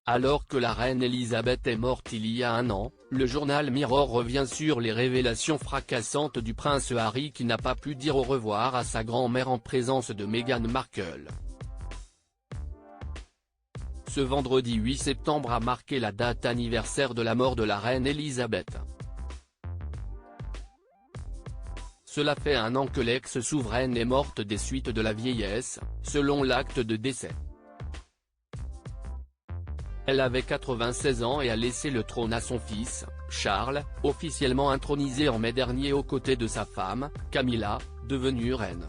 Alors que la reine Elisabeth est morte il y a un an, le journal Mirror revient sur les révélations fracassantes du prince Harry qui n'a pas pu dire au revoir à sa grand-mère en présence de Meghan Markle. Ce vendredi 8 septembre a marqué la date anniversaire de la mort de la reine Elisabeth. Cela fait un an que l'ex-souveraine est morte des suites de la vieillesse, selon l'acte de décès. Elle avait 96 ans et a laissé le trône à son fils, Charles, officiellement intronisé en mai dernier aux côtés de sa femme, Camilla, devenue reine.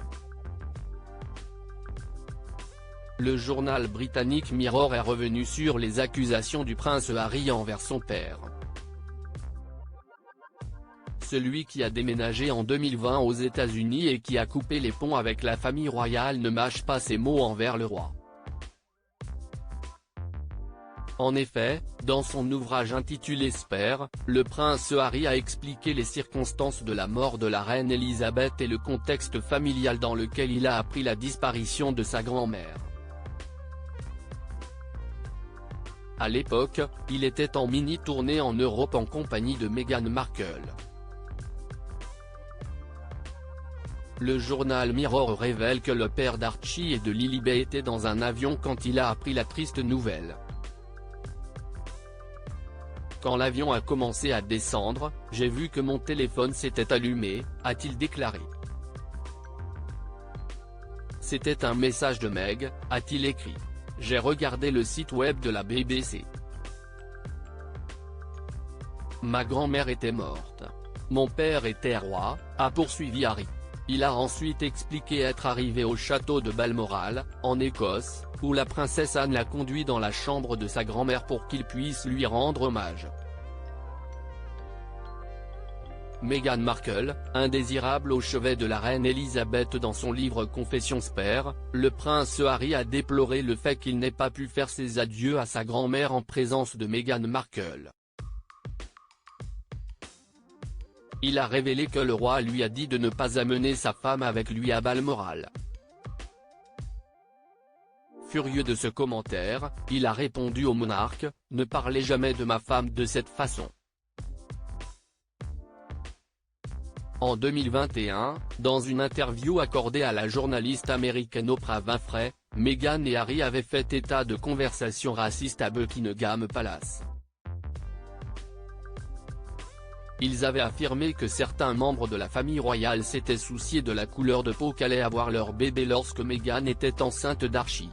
Le journal britannique Mirror est revenu sur les accusations du prince Harry envers son père. Celui qui a déménagé en 2020 aux États-Unis et qui a coupé les ponts avec la famille royale ne mâche pas ses mots envers le roi. En effet, dans son ouvrage intitulé Spare, le prince Harry a expliqué les circonstances de la mort de la reine Elisabeth et le contexte familial dans lequel il a appris la disparition de sa grand-mère. À l'époque, il était en mini-tournée en Europe en compagnie de Meghan Markle. Le journal Mirror révèle que le père d'Archie et de Lilibet était dans un avion quand il a appris la triste nouvelle. Quand l'avion a commencé à descendre, j'ai vu que mon téléphone s'était allumé, a-t-il déclaré. C'était un message de Meg, a-t-il écrit. J'ai regardé le site web de la BBC. Ma grand-mère était morte. Mon père était roi, a poursuivi Harry. Il a ensuite expliqué être arrivé au château de Balmoral, en Écosse, où la princesse Anne l'a conduit dans la chambre de sa grand-mère pour qu'il puisse lui rendre hommage. Meghan Markle, indésirable au chevet de la reine Elisabeth. Dans son livre Confessions Spare, le prince Harry a déploré le fait qu'il n'ait pas pu faire ses adieux à sa grand-mère en présence de Meghan Markle. Il a révélé que le roi lui a dit de ne pas amener sa femme avec lui à Balmoral. Furieux de ce commentaire, il a répondu au monarque, « Ne parlez jamais de ma femme de cette façon ». En 2021, dans une interview accordée à la journaliste américaine Oprah Winfrey, Meghan et Harry avaient fait état de conversations racistes à Buckingham Palace. Ils avaient affirmé que certains membres de la famille royale s'étaient souciés de la couleur de peau qu'allait avoir leur bébé lorsque Meghan était enceinte d'Archie.